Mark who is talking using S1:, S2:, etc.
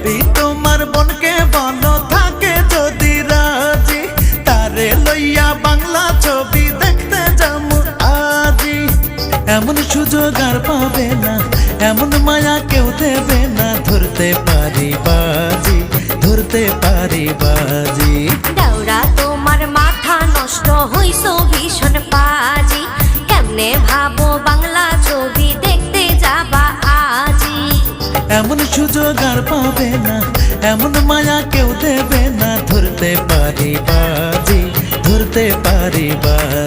S1: ভাবি তোমার বোনকে বলো থাকে যদি রাজি, তারে লইয়া বাংলা ছবি দেখতে যাবো আজি। এমন সুযোগ আর পাবে না, এমন মায়া কেউ দেবে না, ধরতে পারি বাজি, ধরতে পারি বাজি।
S2: দাওরা তোমার মাথা নষ্ট হইছো ভীষণ পাজি, কেমনে ভাবো বাংলা ছবি দেখতে যাবা আজি।
S1: এমন সুযোগ আর পাবে না, এমন মায়া কেউ দেবে না, ধরতে পারি বাজি, ধরতে পারি বাজি।